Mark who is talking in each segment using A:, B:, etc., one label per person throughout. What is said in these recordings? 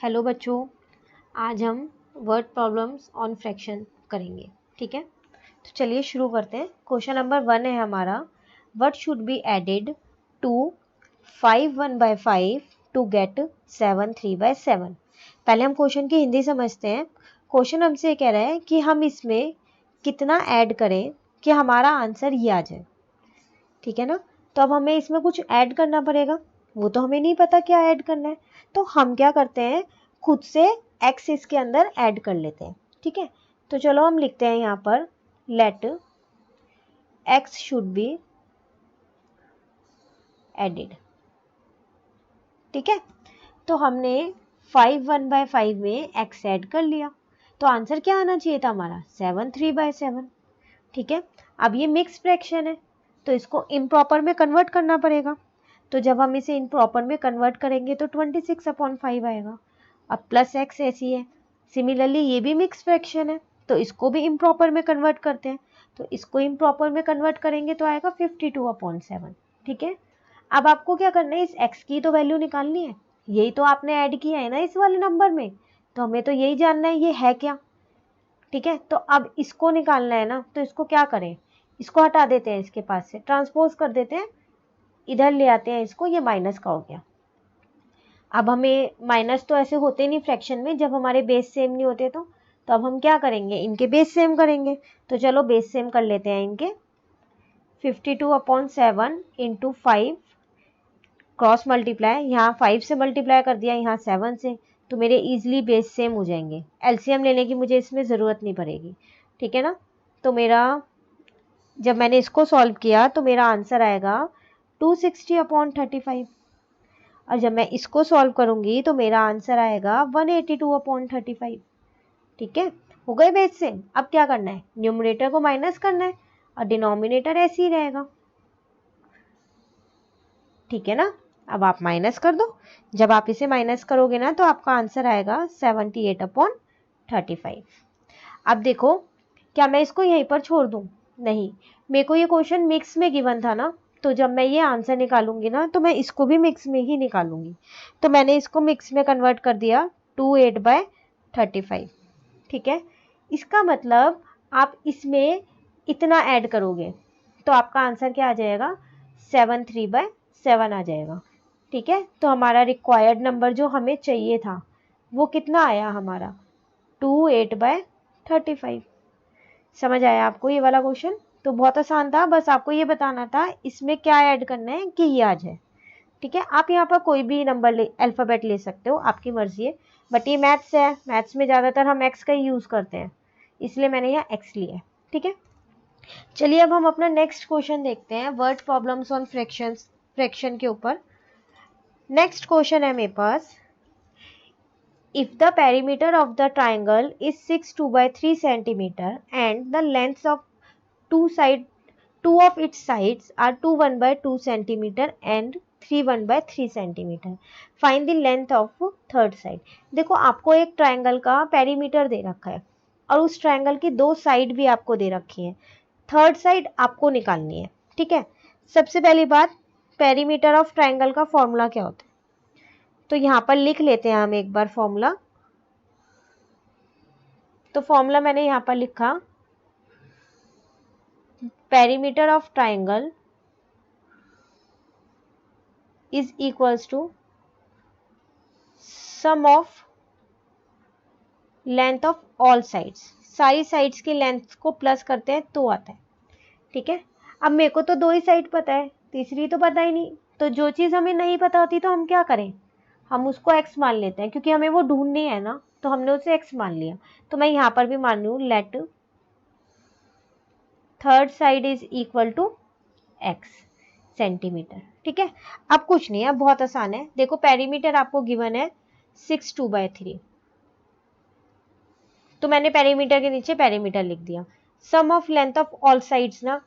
A: Hello बच्चों, आज हम वर्ड प्रॉब्लम्स ऑन फ्रैक्शन करेंगे। ठीक है, तो चलिए शुरू करते हैं। क्वेश्चन नंबर 1 है हमारा, what should be added to 5 1/5 to get 7 3/7। पहले हम क्वेश्चन की हिंदी समझते हैं। क्वेश्चन हमसे ये कह रहा है कि हम इसमें कितना ऐड करें कि हमारा आंसर ये आ जाए। ठीक है ना, तो अब हमें इसमें कुछ ऐड करना पड़ेगा, वो तो हमें नहीं पता क्या ऐड करना है। तो हम क्या करते हैं, खुद से x इसके अंदर ऐड कर लेते हैं। ठीक है, तो चलो हम लिखते हैं यहाँ पर let x should be added. ठीक है, तो हमने 5 1/5 में x ऐड कर लिया, तो आंसर क्या आना चाहिए था हमारा 7 3/7। ठीक है, अब ये मिक्स फ्रैक्शन है तो इसको इम्प्रॉपर में कन्वर्ट करना पड़ेगा। तो जब हम इसे इम्प्रॉपर में कन्वर्ट करेंगे तो 26/5 आएगा। अब प्लस एक्स ऐसी है। सिमिलरली ये भी मिक्स फ्रैक्शन है तो इसको भी इम्प्रॉपर में कन्वर्ट करते हैं, तो इसको इम्प्रॉपर में कन्वर्ट करेंगे तो आएगा 52/7। ठीक है, अब आपको क्या करना है, इस x की तो वैल्यू निकालनी है। यही तो आपने ऐड किया है ना इस वाले नंबर में, तो हमें तो यही जानना है ये है क्या। ठीक है, तो अब इसको निकालना है ना, तो इसको क्या करें, इसको हटा देते हैं, इसके पास से ट्रांसपोज कर देते हैं, इधर ले आते हैं इसको, ये माइनस का हो गया। अब हमें माइनस तो ऐसे होते नहीं फ्रैक्शन में जब हमारे बेस सेम नहीं होते, तो अब हम क्या करेंगे, इनके बेस सेम करेंगे। तो चलो बेस सेम कर लेते हैं इनके। 52/7 इंटू 5 क्रॉस मल्टीप्लाई, यहाँ 5 से मल्टीप्लाई कर दिया, यहाँ 7 से, तो मेरे इजीली बेस सेम हो जाएंगे। एलसीएम लेने की मुझे इसमें ज़रूरत नहीं पड़ेगी। ठीक है ना, तो मेरा जब मैंने इसको सॉल्व किया तो मेरा आंसर आएगा 260/35, और जब मैं इसको सॉल्व करूंगी तो मेरा आंसर आएगा 182/35। ठीक है, हो गए बेस सेम। अब क्या करना है, न्यूमरेटर को माइनस करना है और डिनोमिनेटर ऐसे ही रहेगा। ठीक है ना, अब आप माइनस कर दो। जब आप इसे माइनस करोगे ना तो आपका आंसर आएगा 78/35। अब देखो, क्या मैं इसको यहीं पर छोड़ दूं, नहीं, मेरे को ये क्वेश्चन मिक्स में गिवन था ना, तो जब मैं ये आंसर निकालूंगी ना तो मैं इसको भी मिक्स में ही निकालूंगी। तो मैंने इसको मिक्स में कन्वर्ट कर दिया 28/35। ठीक है, इसका मतलब आप इसमें इतना ऐड करोगे तो आपका आंसर क्या आ जाएगा, 7 3/7 आ जाएगा। ठीक है, तो हमारा रिक्वायर्ड नंबर जो हमें चाहिए था वो कितना आया हमारा, 28/35। समझ आया आपको ये वाला क्वेश्चन? तो बहुत आसान था, बस आपको ये बताना था इसमें क्या ऐड करना है कि ये आ जाए। ठीक है, आप यहाँ पर कोई भी नंबर अल्फाबेट ले सकते हो, आपकी मर्जी है, बट ये मैथ्स है, मैथ्स में ज़्यादातर हम एक्स का ही यूज़ करते हैं, इसलिए मैंने यहाँ एक्स लिया है। ठीक है, चलिए अब हम अपना नेक्स्ट क्वेश्चन देखते हैं, वर्ड प्रॉब्लम्स ऑन फ्रैक्शन के ऊपर। नेक्स्ट क्वेश्चन है मेरे पास, if the perimeter of the triangle is 6 2/3 centimeter and the lengths of two of its sides are 2 1/2 centimeter and 3 1/3 centimeter, find the length of third side। देखो, आपको एक triangle का perimeter दे रखा है और उस ट्रायंगल की दो साइड भी आपको दे रखी है, थर्ड साइड आपको निकालनी है। ठीक है, सबसे पहली बात, पेरीमीटर ऑफ ट्रायंगल का फॉर्मूला क्या होता है, तो यहाँ पर लिख लेते हैं हम एक बार फॉर्मूला। तो फॉर्मूला मैंने यहाँ पर लिखा, perimeter of triangle is equals to sum of length of all sides, सारी साइड्स की लेंथ को प्लस करते हैं तो आता है। ठीक है, अब मेरे को तो दो ही साइड पता है, तीसरी तो पता ही नहीं, तो जो चीज़ हमें नहीं पता होती तो हम क्या करें, हम उसको x मान लेते हैं, क्योंकि हमें वो ढूंढनी है ना, तो हमने उसे x मान लिया। तो मैं यहाँ पर भी मान लूँ, let third side is equal to x centimetre. ठीक है, अब कुछ नहीं है, अब बहुत आसान है। देखो, पेरीमीटर आपको गिवन है 6 2/3, तो मैंने पेरीमीटर के नीचे पेरीमीटर लिख दिया। Sum of length of all sides ना,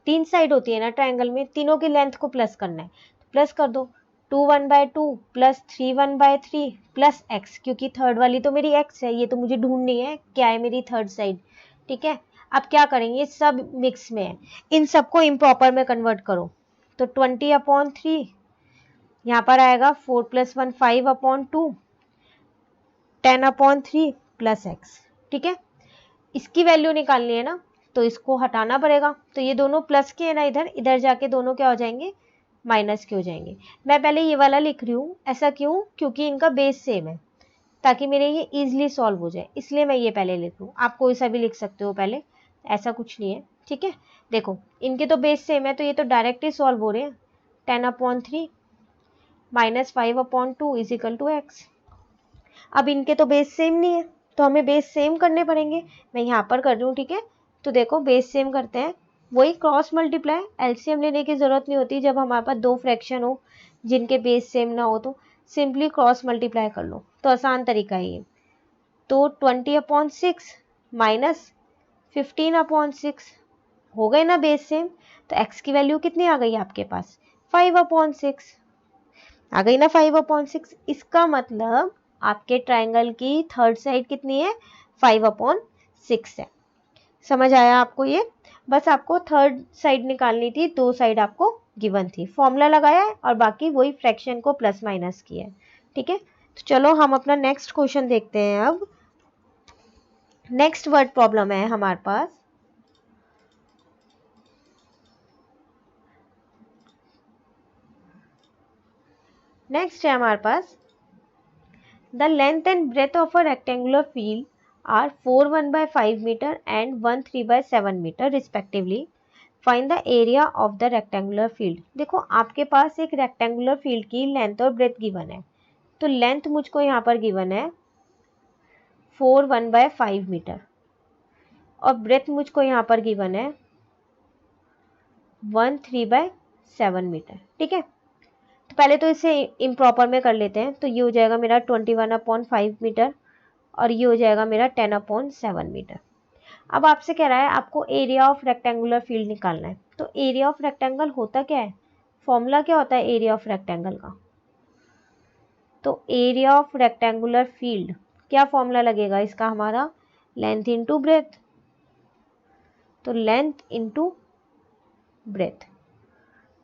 A: तीन साइड होती है ना ट्रायंगल में, तीनों की लेंथ को प्लस करना है, तो प्लस कर दो, 2 1/2 प्लस 3 1/3 प्लस x, क्योंकि थर्ड वाली तो मेरी x है, ये तो मुझे ढूंढनी है क्या है मेरी थर्ड साइड। ठीक है, अब क्या करेंगे, सब मिक्स में है, इन सबको इम्प्रॉपर में कन्वर्ट करो, तो 20/3 यहाँ पर आएगा, 4 + 1 5/2, 10/3 प्लस एक्स। ठीक है, इसकी वैल्यू निकालनी है ना, तो इसको हटाना पड़ेगा। तो ये दोनों प्लस के है ना, इधर इधर जाके दोनों क्या हो जाएंगे, माइनस के हो जाएंगे। मैं पहले ये वाला लिख रही हूँ, ऐसा क्यों, क्योंकि इनका बेस सेम है, ताकि मेरे ये इजीली सॉल्व हो जाए, इसलिए मैं ये पहले लिख लूँ। आप कोई सा भी लिख सकते हो पहले, ऐसा कुछ नहीं है। ठीक है, देखो इनके तो बेस सेम है, तो ये तो डायरेक्ट ही सॉल्व हो रहे हैं। 10/3 minus 5/2 is equal to X. अब इनके तो बेस सेम नहीं है, तो हमें बेस सेम करने पड़ेंगे। मैं यहाँ पर कर रही हूँ। ठीक है, तो देखो बेस सेम करते हैं, वही क्रॉस मल्टीप्लाई, एलसीएम लेने की जरूरत नहीं होती जब हमारे पास दो फ्रैक्शन हो जिनके बेस सेम ना हो, तो सिंपली क्रॉस मल्टीप्लाई कर लो, तो आसान तरीका है ये। तो 20/6 माइनस 15/6 हो गए ना बेस सेम, तो x की वैल्यू कितनी आ गई आपके पास, 5/6 आ गई ना, 5/6। इसका मतलब आपके ट्राइंगल की थर्ड साइड कितनी है, 5/6 है। समझ आया आपको ये, बस आपको थर्ड साइड निकालनी थी, दो साइड आपको गिवन थी, फॉर्मूला लगाया है और बाकी वही फ्रैक्शन को प्लस माइनस किया है। ठीक है, तो चलो हम अपना नेक्स्ट क्वेश्चन देखते हैं। अब नेक्स्ट वर्ड प्रॉब्लम है हमारे पास, नेक्स्ट है हमारे पास, the length and breadth of a rectangular field are 4 1/5 metre and 1 3/7 metre respectively, find the area of the rectangular field. देखो आपके पास एक रेक्टेंगुलर फील्ड की लेंथ और ब्रेथ गिवन है, तो लेंथ मुझको यहाँ पर गिवन है 4 1/5 मीटर और ब्रेथ मुझको यहाँ पर गिवन है 1 3/7 मीटर। ठीक है, तो पहले तो इसे इम्प्रॉपर में कर लेते हैं, तो ये हो जाएगा मेरा 21/5 मीटर और ये हो जाएगा मेरा 10/7 मीटर। अब आपसे कह रहा है आपको एरिया ऑफ रेक्टेंगुलर फील्ड निकालना है, तो एरिया ऑफ रेक्टेंगल होता क्या है, फॉर्मूला क्या होता है एरिया ऑफ रेक्टेंगल का, तो एरिया ऑफ रेक्टेंगुलर फील्ड क्या फॉर्मूला लगेगा इसका हमारा, लेंथ इंटू ब्रेथ, तो लेंथ इंटू ब्रेथ।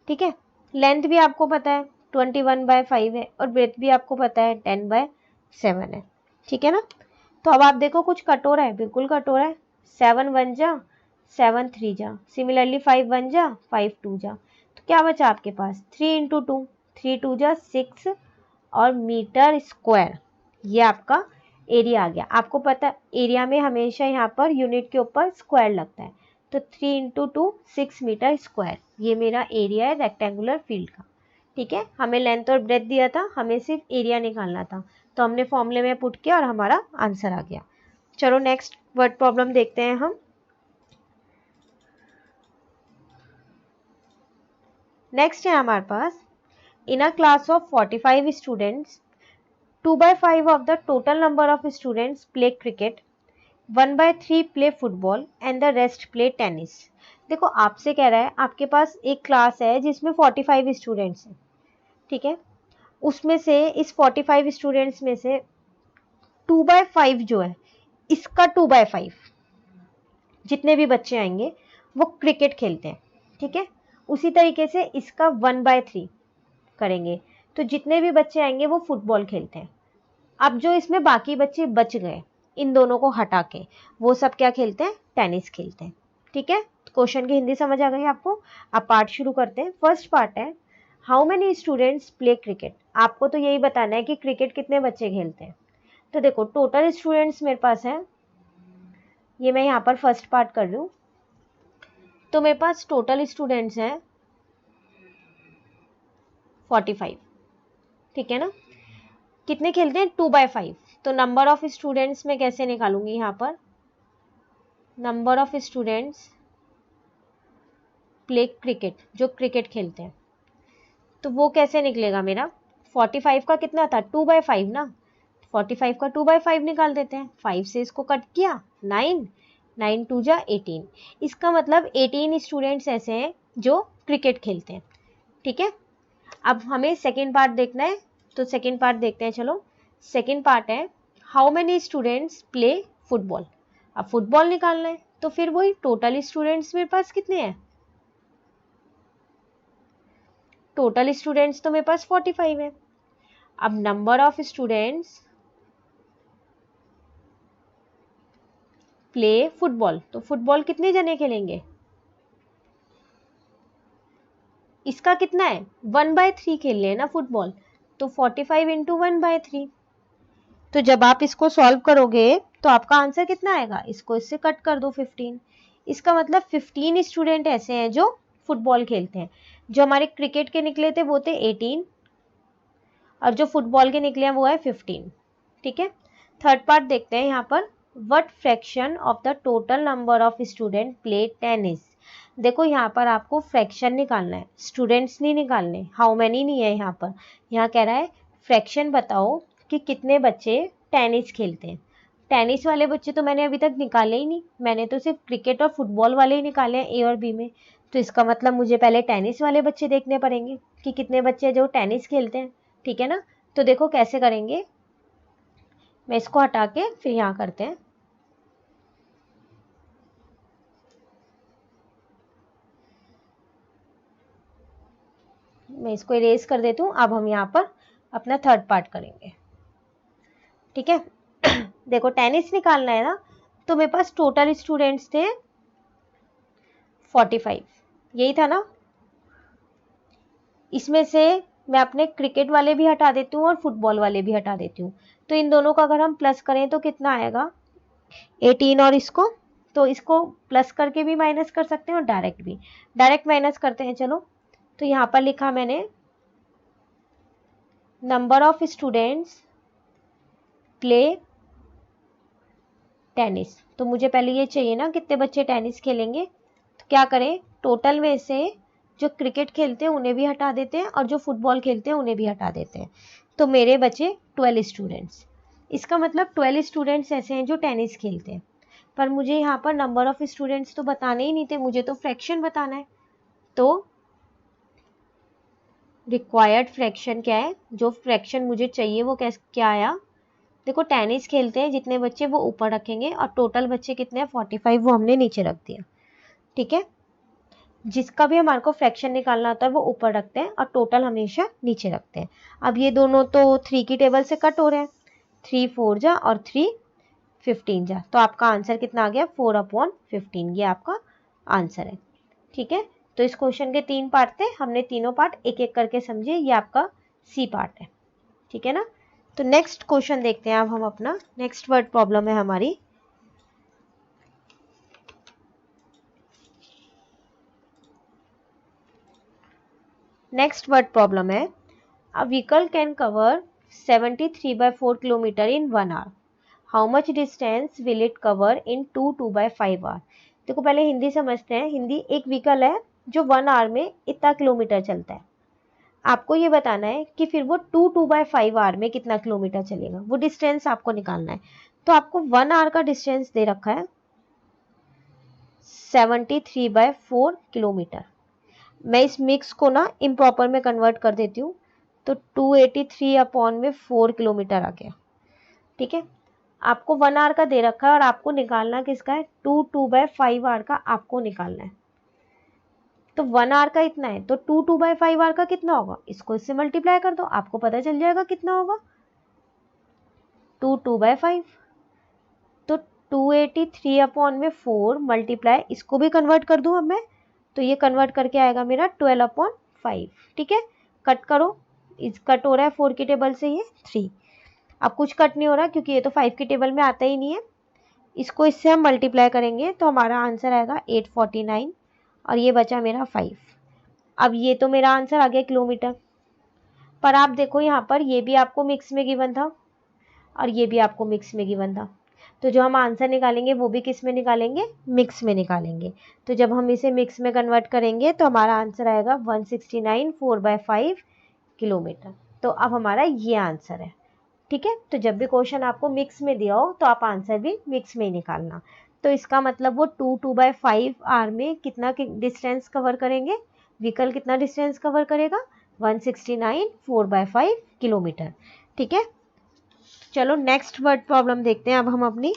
A: ठीक है, लेंथ भी आपको पता है 21/5 है और ब्रेथ भी आपको पता है 10/7 है। ठीक है ना, तो अब आप देखो कुछ कट हो रहा है, बिल्कुल कट हो रहा है, 7 1 जा 7 3 जा, सिमिलरली 5 1 जा 5 2 जा, तो क्या बचा आपके पास 3 इंटू 2, 3 2 जा 6 और मीटर स्क्वायर, ये आपका एरिया आ गया। आपको पता एरिया में हमेशा यहाँ पर यूनिट के ऊपर स्क्वायर लगता है, तो 3 इंटू 2 6 मीटर स्क्वायर, ये मेरा एरिया है रेक्टेंगुलर फील्ड का। ठीक है, हमें लेंथ और ब्रेथ दिया था, हमें सिर्फ एरिया निकालना था, तो हमने फॉर्मूले में पुट किया और हमारा आंसर आ गया। चलो नेक्स्ट वर्ड प्रॉब्लम देखते हैं हम। नेक्स्ट है हमारे पास, in a class of 45 students 2/5 of the total number of students play cricket, 1/3 play football and the rest play tennis। देखो आपसे कह रहा है आपके पास एक क्लास है जिसमें 45 स्टूडेंट्स हैं। ठीक है, उसमें से इस 45 स्टूडेंट्स में से 2/5 जो है, इसका 2/5 जितने भी बच्चे आएंगे वो क्रिकेट खेलते हैं। ठीक है, उसी तरीके से इसका 1/3 करेंगे, तो जितने भी बच्चे आएंगे वो फुटबॉल खेलते हैं। अब जो इसमें बाकी बच्चे बच गए इन दोनों को हटा के, वो सब क्या खेलते हैं, टेनिस खेलते हैं। ठीक है, क्वेश्चन की हिंदी समझ आ गई आपको। अब पार्ट शुरू करते हैं। फर्स्ट पार्ट है, how many students play cricket. आपको तो यही बताना है कि क्रिकेट कितने बच्चे खेलते हैं। तो देखो टोटल स्टूडेंट्स मेरे पास है, ये मैं यहाँ पर फर्स्ट पार्ट कर रही हूँ, तो मेरे पास टोटल स्टूडेंट्स हैं 45। ठीक है ना, कितने खेलते हैं 2/5, तो नंबर ऑफ स्टूडेंट्स में कैसे निकालूंगी यहाँ पर, number of students play cricket, जो क्रिकेट खेलते हैं, तो वो कैसे निकलेगा मेरा, 45 का कितना था 2/5 ना, 45 का 2/5 निकाल देते हैं, 5 से इसको कट किया 9, 9 2 जा 18, इसका मतलब 18 स्टूडेंट्स ऐसे हैं जो क्रिकेट खेलते हैं। ठीक है, अब हमें सेकेंड पार्ट देखना है, तो सेकेंड पार्ट देखते हैं। चलो सेकेंड पार्ट है, how many students play football. अब फुटबॉल निकालना है, तो फिर वही टोटल स्टूडेंट्स मेरे पास कितने हैं, टोटल स्टूडेंट्स तो मेरे पास 45 है। अब number of students play football, तो फुटबॉल कितने जने खेलेंगे, इसका कितना है 1/3 खेल रहे हैं ना फुटबॉल, तो 45 इंटू 1/3। तो जब आप इसको सॉल्व करोगे तो आपका आंसर कितना आएगा, इसको इससे कट कर दो 15। इसका मतलब 15 स्टूडेंट ऐसे हैं जो फुटबॉल खेलते हैं। जो हमारे क्रिकेट के निकले थे वो थे 18 और जो फुटबॉल के निकले हैं वो है 15। ठीक है, थर्ड पार्ट देखते हैं यहाँ पर। What fraction of the total number of student play tennis. देखो यहाँ पर आपको फ्रैक्शन निकालना है, स्टूडेंट्स नहीं निकालने, हाउ मैनी नहीं है यहाँ पर। यहाँ कह रहा है फ्रैक्शन बताओ कि कितने बच्चे टेनिस खेलते हैं। टेनिस वाले बच्चे तो मैंने अभी तक निकाले ही नहीं, मैंने तो सिर्फ क्रिकेट और फुटबॉल वाले ही निकाले हैं ए और बी में। तो इसका मतलब मुझे पहले टेनिस वाले बच्चे देखने पड़ेंगे कि कितने बच्चे जो टेनिस खेलते हैं। ठीक है ना, तो देखो कैसे करेंगे, मैं इसको हटा के फिर यहाँ करते हैं। मैं इसको इरेज कर देती हूँ। अब हम यहाँ पर अपना थर्ड पार्ट करेंगे। ठीक है देखो टेनिस निकालना है ना, तो मेरे पास टोटल स्टूडेंट्स थे 45, यही था ना। इसमें से मैं अपने क्रिकेट वाले भी हटा देती हूँ और फुटबॉल वाले भी हटा देती हूँ। तो इन दोनों का अगर हम प्लस करें तो कितना आएगा 18, और इसको तो इसको प्लस करके भी माइनस कर सकते हैं और डायरेक्ट भी। डायरेक्ट माइनस करते हैं चलो। तो यहाँ पर लिखा मैंने number of students play tennis. तो मुझे पहले ये चाहिए ना कितने बच्चे टेनिस खेलेंगे। तो क्या करें, टोटल में से जो क्रिकेट खेलते हैं उन्हें भी हटा देते हैं और जो फुटबॉल खेलते हैं उन्हें भी हटा देते हैं। तो मेरे बचे 12 स्टूडेंट्स। इसका मतलब 12 स्टूडेंट्स ऐसे हैं जो टेनिस खेलते हैं। पर मुझे यहाँ पर नंबर ऑफ स्टूडेंट्स तो बताने ही नहीं थे, मुझे तो फ्रैक्शन बताना है। तो रिक्वायर्ड फ्रैक्शन क्या है, जो फ्रैक्शन मुझे चाहिए वो क्या आया। देखो टेनिस खेलते हैं जितने बच्चे वो ऊपर रखेंगे और टोटल बच्चे कितने हैं 45, वो हमने नीचे रख दिया। ठीक है, जिसका भी हमारे को फ्रैक्शन निकालना होता है वो ऊपर रखते हैं और टोटल हमेशा नीचे रखते हैं। अब ये दोनों तो 3 की टेबल से कट हो रहे हैं, 3 4 जा और 3 15 जा, तो आपका आंसर कितना आ गया 4/15, ये आपका आंसर है। ठीक है, तो इस क्वेश्चन के 3 पार्ट थे, हमने तीनों पार्ट एक एक करके समझे, ये आपका सी पार्ट है। ठीक है ना, तो नेक्स्ट क्वेश्चन देखते हैं अब हम अपना। नेक्स्ट वर्ड प्रॉब्लम है हमारी, नेक्स्ट वर्ड प्रॉब्लम है a vehicle can cover 73/4 kilometre in 1 hour, how much distance will it cover in 2/5 hour. देखो पहले हिंदी समझते हैं। हिंदी, एक व्हीकल है जो 1 आवर में इतना किलोमीटर चलता है। आपको ये बताना है कि फिर वो 2/5 आवर में कितना किलोमीटर चलेगा, वो डिस्टेंस आपको निकालना है। तो आपको 1 आवर का डिस्टेंस दे रखा है 73/4 किलोमीटर। मैं इस मिक्स को ना इम्प्रॉपर में कन्वर्ट कर देती हूँ, तो 283/4 किलोमीटर आ गया। ठीक है, आपको 1 आवर का दे रखा है और आपको निकालना किसका है, 2/5 आवर का आपको निकालना है। तो 1 आवर का इतना है, तो 2/5 आवर का कितना होगा, इसको इससे मल्टीप्लाई कर दो, आपको पता चल जाएगा कितना होगा 2/5। तो 283/4 मल्टीप्लाई, इसको भी कन्वर्ट कर दूं अब मैं, तो ये कन्वर्ट करके आएगा मेरा 12/5। ठीक है, कट करो, इस कट हो रहा है 4 की टेबल से ये 3। अब कुछ कट नहीं हो रहा क्योंकि ये तो 5 की टेबल में आता ही नहीं है। इसको इससे हम मल्टीप्लाई करेंगे तो हमारा आंसर आएगा 849 और ये बचा मेरा 5। अब ये तो मेरा आंसर आ गया किलोमीटर। पर आप देखो यहाँ पर ये भी आपको मिक्स में गिवन था और ये भी आपको मिक्स में गिवन था, तो जो हम आंसर निकालेंगे वो भी किस में निकालेंगे, मिक्स में निकालेंगे। तो जब हम इसे मिक्स में कन्वर्ट करेंगे तो हमारा आंसर आएगा 169 4/5 किलोमीटर। तो अब हमारा ये आंसर है। ठीक है, तो जब भी क्वेश्चन आपको मिक्स में दिया हो तो आप आंसर भी मिक्स में ही निकालना। तो इसका मतलब वो 2/5 आवर में कितना डिस्टेंस कवर करेंगे, व्हीकल कितना डिस्टेंस कवर करेगा 169 4/5 किलोमीटर। ठीक है, चलो नेक्स्ट वर्ड प्रॉब्लम देखते हैं अब हम अपनी।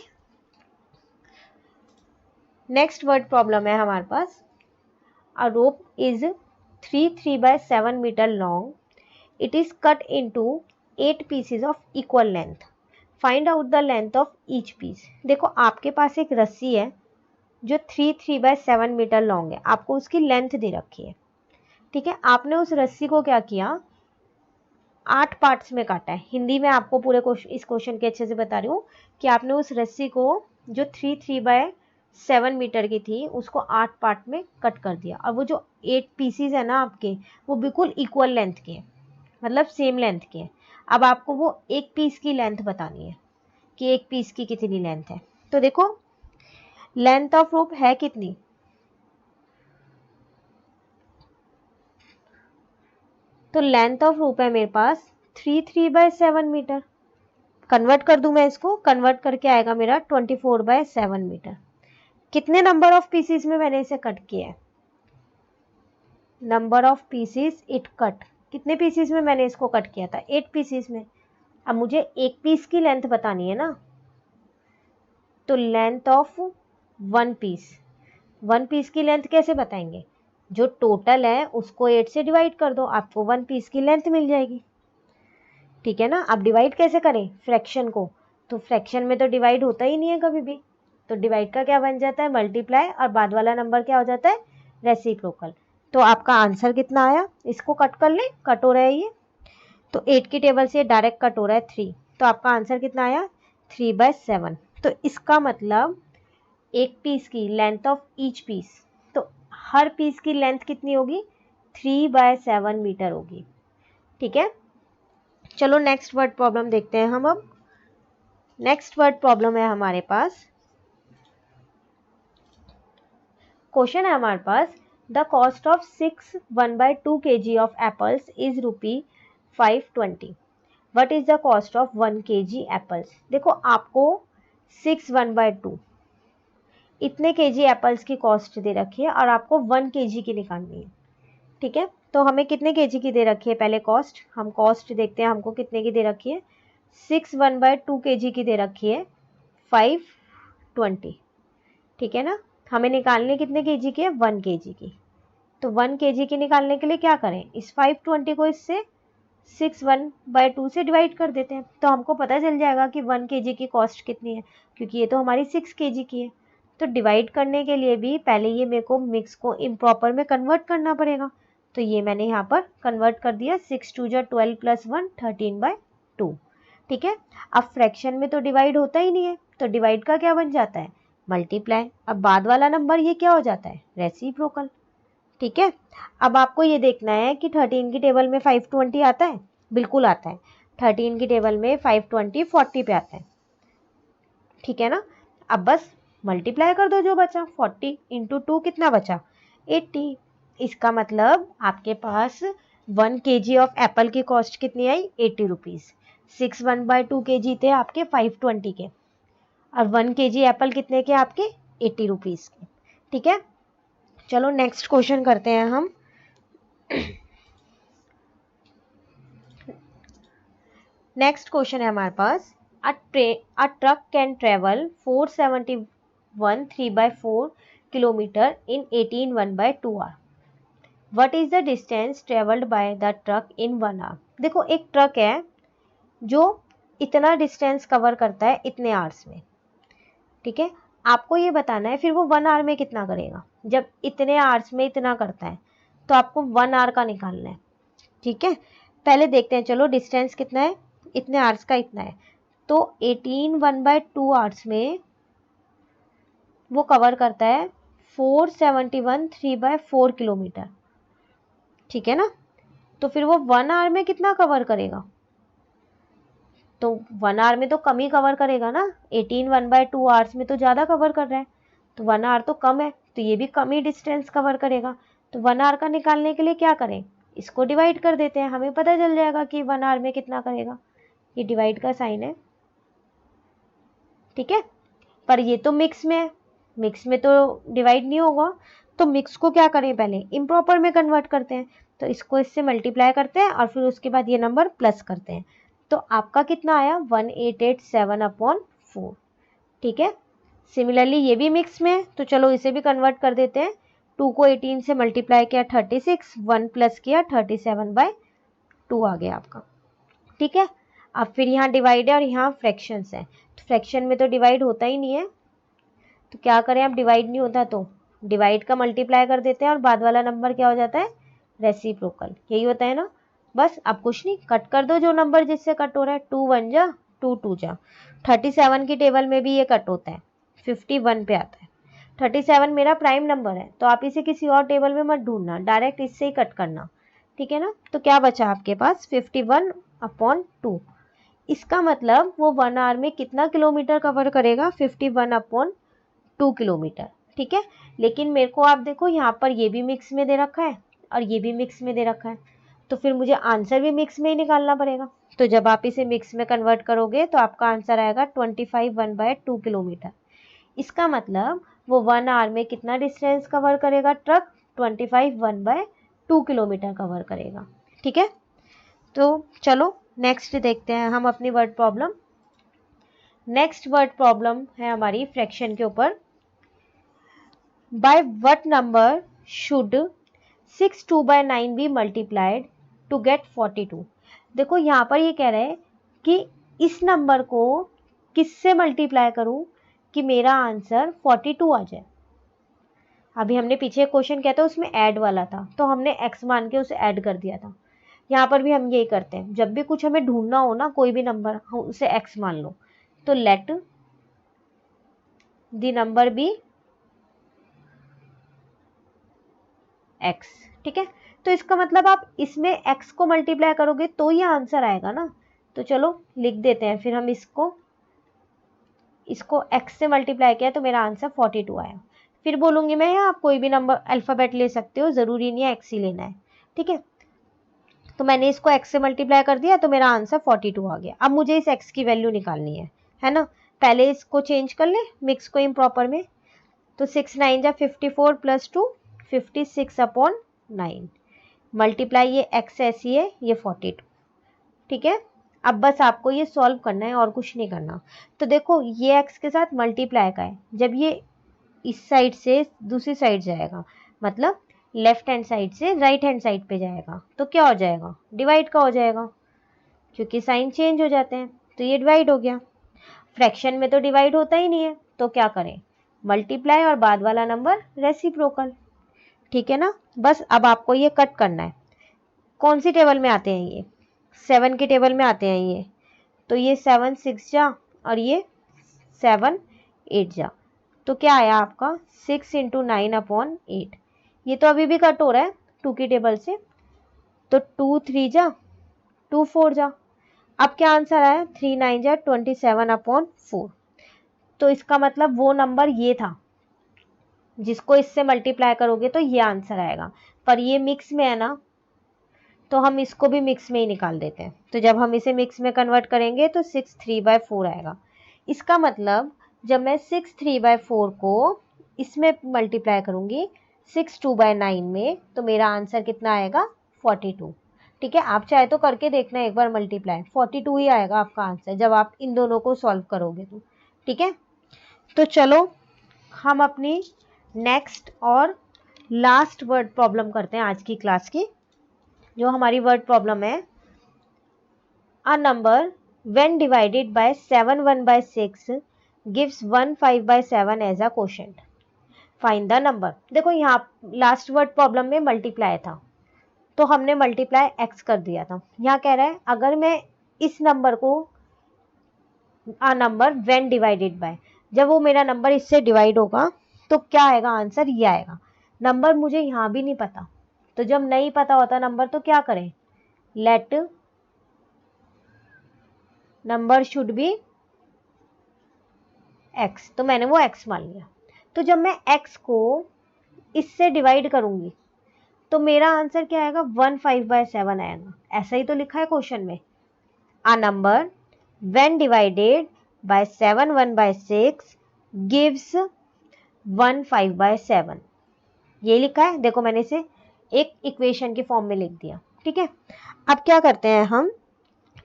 A: नेक्स्ट वर्ड प्रॉब्लम है हमारे पास a rope is 3/7 metre long, it is cut into 8 pieces of equal length, find out the length of each piece. देखो आपके पास एक रस्सी है जो 3 बाय 7 मीटर लॉन्ग है, आपको उसकी लेंथ दे रखी है, ठीक है। आपने उस रस्सी को क्या किया, 8 पार्ट्स में काटा है। हिंदी में आपको पूरे इस क्वेश्चन के अच्छे से बता रही हूँ कि आपने उस रस्सी को जो 3 बाय 7 मीटर की थी उसको 8 पार्ट में कट कर दिया, और वो जो 8 पीसीज है ना आपके, वो बिल्कुल इक्वल लेंथ के हैं, मतलब सेम लेंथ के हैं। अब आपको वो एक पीस की लेंथ बतानी है कि एक पीस की कितनी लेंथ है। तो देखो लेंथ ऑफ रोप है कितनी, तो लेंथ ऑफ रोप है मेरे पास 3 बाय 7 मीटर। कन्वर्ट कर दूं मैं इसको, कन्वर्ट करके आएगा मेरा 24/7 मीटर। कितने नंबर ऑफ पीसीज में मैंने इसे कट किया है, number of pieces it cut, कितने पीसीज में मैंने इसको कट किया था, 8 पीसीज में। अब मुझे एक पीस की लेंथ बतानी है ना, तो लेंथ ऑफ वन पीस की लेंथ कैसे बताएंगे, जो टोटल है उसको 8 से डिवाइड कर दो, आपको वन पीस की लेंथ मिल जाएगी, ठीक है ना। अब डिवाइड कैसे करें, फ्रैक्शन को, तो फ्रैक्शन में तो डिवाइड होता ही नहीं है कभी भी, तो डिवाइड का क्या बन जाता है, मल्टीप्लाई, और बाद वाला नंबर क्या हो जाता है, रेसिप्रोकल। तो आपका आंसर कितना आया, इसको कट कर ले, कट हो रहा है ये, तो 8 की टेबल से डायरेक्ट कट हो रहा है 3, तो आपका आंसर कितना आया 3/7। तो इसका मतलब एक पीस की लेंथ ऑफ ईच पीस, तो हर पीस की लेंथ कितनी होगी, 3/7 मीटर होगी, ठीक है। चलो नेक्स्ट वर्ड प्रॉब्लम देखते हैं हम। अब नेक्स्ट वर्ड प्रॉब्लम है हमारे पास, क्वेश्चन है हमारे पास, the cost of 6 1/2 kg of apples is ₹520। What is the cost of 1 kg apples. देखो आपको 6 1/2 इतने केजी एप्पल्स की कॉस्ट दे रखी है, और आपको 1 kg की निकालनी है, ठीक है। तो हमें कितने केजी की दे रखी है, पहले कॉस्ट, हम कॉस्ट देखते हैं हमको कितने की दे रखी है। 6 1/2 kg की दे रखी है 520, ठीक है ना। हमें निकालने कितने केजी की है, 1 kg की। तो 1 kg की निकालने के लिए क्या करें, इस 520 को इससे 6 1/2 से डिवाइड कर देते हैं, तो हमको पता चल जाएगा कि 1 kg की कॉस्ट कितनी है, क्योंकि ये तो हमारी 6 kg की है। तो डिवाइड करने के लिए भी पहले ये मेरे को मिक्स को इम्प्रॉपर में कन्वर्ट करना पड़ेगा, तो ये मैंने यहाँ पर कन्वर्ट कर दिया, 6 2 12 + 1 13/2, ठीक है। अब फ्रैक्शन में तो डिवाइड होता ही नहीं है, तो डिवाइड का क्या बन जाता है, मल्टीप्लाई। अब बाद वाला नंबर ये क्या हो जाता है, रेसिप्रोकल, ठीक है। अब आपको ये देखना है कि 13 की टेबल में 520 आता है, बिल्कुल आता है, 13 की टेबल में 520 40 पे आता है, ठीक है ना। अब बस मल्टीप्लाई कर दो, जो बचा 40 × 2 कितना बचा 80। इसका मतलब आपके पास 1 kg ऑफ एप्पल की कॉस्ट कितनी आई, 80 रुपीज़। 6 1/2 kg थे आपके 520 के, और 1 kg एप्पल कितने के आपके 80 रुपीज़ के, ठीक है। चलो नेक्स्ट क्वेश्चन करते हैं हम। नेक्स्ट क्वेश्चन है हमारे पास, a truck can travel 471 3/4 kilometre in 18 1/2 hour. What is the distance travelled by the truck in 1 hour. देखो एक ट्रक है जो इतना डिस्टेंस कवर करता है इतने आवर्स में, ठीक है। आपको ये बताना है फिर वो 1 आवर में कितना करेगा, जब इतने आवर्स में इतना करता है तो आपको 1 आवर का निकालना है, ठीक है। पहले देखते हैं, चलो डिस्टेंस कितना है, इतने आवर्स का इतना है, तो 18 1/2 आवर्स में वो कवर करता है 471 3/4 किलोमीटर, ठीक है ना। तो फिर वो 1 आवर में कितना कवर करेगा, तो 1 आवर में तो कम ही कवर करेगा ना, 18 1/2 आवर्स में तो ज़्यादा कवर कर रहा है, तो 1 आवर तो कम है, तो ये भी कम ही डिस्टेंस कवर करेगा। तो 1 आवर का निकालने के लिए क्या करें, इसको डिवाइड कर देते हैं, हमें पता चल जाएगा कि 1 आवर में कितना करेगा, ये डिवाइड का साइन है, ठीक है। पर ये तो मिक्स में है, मिक्स में तो डिवाइड नहीं होगा, तो मिक्स को क्या करें, पहले इम्प्रॉपर में कन्वर्ट करते हैं, तो इसको इससे मल्टीप्लाई करते हैं और फिर उसके बाद ये नंबर प्लस करते हैं, तो आपका कितना आया 1887/4, ठीक है। सिमिलरली ये भी मिक्स में है, तो चलो इसे भी कन्वर्ट कर देते हैं, 2 को 18 से मल्टीप्लाई किया 36, 1 प्लस किया 37/2 आ गया आपका, ठीक है। अब फिर यहाँ डिवाइड है और यहाँ फ्रैक्शंस है, तो फ्रैक्शन में तो डिवाइड होता ही नहीं है, तो क्या करें, अब डिवाइड नहीं होता तो डिवाइड का मल्टीप्लाई कर देते हैं और बाद वाला नंबर क्या हो जाता है, रेसिप्रोकल, यही होता है ना। बस अब कुछ नहीं, कट कर दो जो नंबर जिससे कट हो रहा है, 2 1 जा 2 2 जा। 37 की टेबल में भी ये कट होता है, 51 पे आता है। 37 मेरा प्राइम नंबर है, तो आप इसे किसी और टेबल में मत ढूंढना, डायरेक्ट इससे ही कट करना, ठीक है ना। तो क्या बचा आपके पास, 51/2। इसका मतलब वो 1 आवर में कितना किलोमीटर कवर करेगा, 51/2 किलोमीटर, ठीक है। लेकिन मेरे को आप देखो यहाँ पर ये भी मिक्स में दे रखा है और ये भी मिक्स में दे रखा है, तो फिर मुझे आंसर भी मिक्स में ही निकालना पड़ेगा। तो जब आप इसे मिक्स में कन्वर्ट करोगे तो आपका आंसर आएगा 25 1/2 किलोमीटर। इसका मतलब वो 1 आवर में कितना डिस्टेंस कवर करेगा ट्रक, 25 1/2 किलोमीटर कवर करेगा, ठीक है। तो चलो नेक्स्ट देखते हैं हम अपनी word problem. Next word problem है हमारी फ्रैक्शन के ऊपर। By what number should 6 2/9 be multiplied to get 42। देखो यहाँ पर ये कह रहे हैं कि इस नंबर को किससे मल्टीप्लाई करूं कि मेरा आंसर 42 आ जाए। अभी हमने पीछे क्वेश्चन किया था उसमें ऐड वाला था, तो हमने x मान के उसे ऐड कर दिया था। यहाँ पर भी हम यही करते हैं, जब भी कुछ हमें ढूंढना हो ना कोई भी नंबर, हम उसे x मान लो, तो let the number be x, ठीक है। तो इसका मतलब आप इसमें x को मल्टीप्लाई करोगे तो ये आंसर आएगा ना। तो चलो लिख देते हैं, फिर हम इसको x से मल्टीप्लाई किया तो मेरा आंसर 42 आया। फिर बोलूंगी मैं, आप कोई भी नंबर अल्फाबेट ले सकते हो, जरूरी नहीं है x ही लेना है, ठीक है। तो मैंने इसको x से मल्टीप्लाई कर दिया तो मेरा आंसर 42 आ गया। अब मुझे इस x की वैल्यू निकालनी है ना। पहले इसको चेंज कर ले मिक्स को इम्प्रॉपर में, तो 6 9 जा 54 + 2 56/9 मल्टीप्लाई, ये x ऐसी है, ये 42, ठीक है। अब बस आपको ये सॉल्व करना है और कुछ नहीं करना। तो देखो ये x के साथ मल्टीप्लाई का है, जब ये इस साइड से दूसरी साइड जाएगा, मतलब लेफ्ट हैंड साइड से राइट हैंड साइड पे जाएगा, तो क्या हो जाएगा, डिवाइड का हो जाएगा, क्योंकि साइन चेंज हो जाते हैं, तो ये डिवाइड हो गया। फ्रैक्शन में तो डिवाइड होता ही नहीं है, तो क्या करें, मल्टीप्लाई और बाद वाला नंबर रेसिप्रोकल, ठीक है ना। बस अब आपको ये कट करना है। कौन सी टेबल में आते हैं ये, 7 की टेबल में आते हैं ये, तो ये 7 6 जा और ये 7 8 जा, तो क्या आया आपका 6 × 9/8। ये तो अभी भी कट हो रहा है 2 की टेबल से, तो 2 3 जा 2 4 जा। अब क्या आंसर आया, 3 9 जा 27/4। तो इसका मतलब वो नंबर ये था जिसको इससे मल्टीप्लाई करोगे तो ये आंसर आएगा, पर ये मिक्स में है ना, तो हम इसको भी मिक्स में ही निकाल देते हैं। तो जब हम इसे मिक्स में कन्वर्ट करेंगे तो 6 3/4 आएगा। इसका मतलब जब मैं 6 3/4 को इसमें मल्टीप्लाई करूंगी 6 2/9 में, तो मेरा आंसर कितना आएगा, 42, ठीक है। आप चाहे तो करके देखना एक बार मल्टीप्लाई, 42 ही आएगा आपका आंसर जब आप इन दोनों को सॉल्व करोगे तो, ठीक है। तो चलो हम अपनी नेक्स्ट और लास्ट वर्ड प्रॉब्लम करते हैं आज की क्लास की। जो हमारी वर्ड प्रॉब्लम है, a number when divided by 7 1/6 gives 1 5/7 as a quotient, find the number. देखो यहाँ लास्ट वर्ड प्रॉब्लम में मल्टीप्लाई था, तो हमने मल्टीप्लाई x कर दिया था। यहाँ कह रहा है अगर मैं इस नंबर को, अ नंबर व्हेन डिवाइडेड बाय, जब वो मेरा नंबर इससे डिवाइड होगा तो क्या आएगा, आंसर ये आएगा। नंबर मुझे यहाँ भी नहीं पता, तो जब नहीं पता होता नंबर तो क्या करें, let number should be x, तो मैंने वो x मान लिया। तो जब मैं x को इससे डिवाइड करूंगी तो मेरा आंसर क्या आएगा, 1 5/7 आएगा। ऐसा ही तो लिखा है क्वेश्चन में, अ number when divided by 7 1/6 gives 1 5/7, ये लिखा है। देखो मैंने इसे एक इक्वेशन के फॉर्म में लिख दिया, ठीक है। अब क्या करते हैं, हम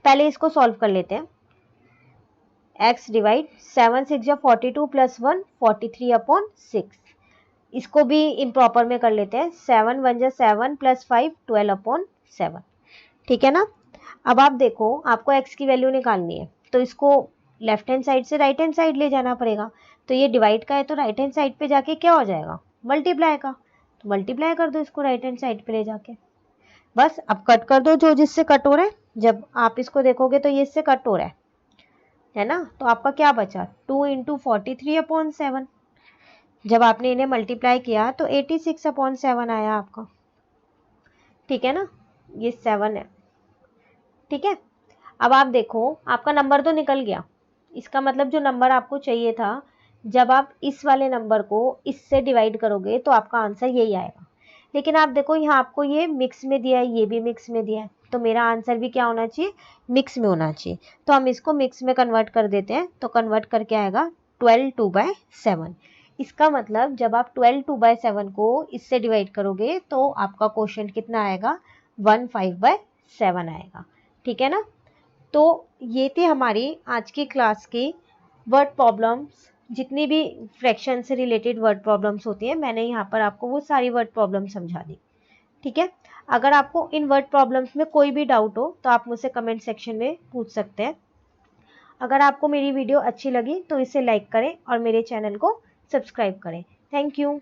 A: पहले इसको सॉल्व कर लेते हैं। x डिवाइड 7 6 या 42 + 1 43/6, इसको भी इम्प्रॉपर में कर लेते हैं। 7 1 जा 7 + 5 12/7, ठीक है ना। अब आप देखो, आपको x की वैल्यू निकालनी है, तो इसको लेफ्ट हैंड साइड से राइट हैंड साइड ले जाना पड़ेगा। तो ये डिवाइड का है तो राइट हैंड साइड पे जाके क्या हो जाएगा, मल्टीप्लाई का, तो मल्टीप्लाई कर दो इसको राइट हैंड साइड पे ले जाके। बस अब कट कर दो जो जिससे कट हो रहा है। जब आप इसको देखोगे तो ये इससे कट हो रहा है ना, तो आपका क्या बचा, 2 इंटू 43/7। जब आपने इन्हें मल्टीप्लाई किया तो 86/7 आया आपका, ठीक है ना, ये 7 है, ठीक है। अब आप देखो, आपका नंबर तो निकल गया, इसका मतलब जो नंबर आपको चाहिए था, जब आप इस वाले नंबर को इससे डिवाइड करोगे तो आपका आंसर यही आएगा। लेकिन आप देखो यहाँ आपको ये मिक्स में दिया है, ये भी मिक्स में दिया है, तो मेरा आंसर भी क्या होना चाहिए, मिक्स में होना चाहिए। तो हम इसको मिक्स में कन्वर्ट कर देते हैं, तो कन्वर्ट करके आएगा 12/2/7। इसका मतलब जब आप 12/2/7 को इससे डिवाइड करोगे तो आपका क्वेश्चन कितना आएगा, 15/7 आएगा, ठीक है ना। तो ये थी हमारी आज की क्लास की वर्ड प्रॉब्लम्स। जितनी भी फ्रैक्शन से रिलेटेड वर्ड प्रॉब्लम्स होती हैं, मैंने यहाँ पर आपको वो सारी वर्ड प्रॉब्लम समझा दी, ठीक है। अगर आपको इन वर्ड प्रॉब्लम्स में कोई भी डाउट हो तो आप मुझसे कमेंट सेक्शन में पूछ सकते हैं। अगर आपको मेरी वीडियो अच्छी लगी तो इसे लाइक करें और मेरे चैनल को सब्सक्राइब करें। Thank you.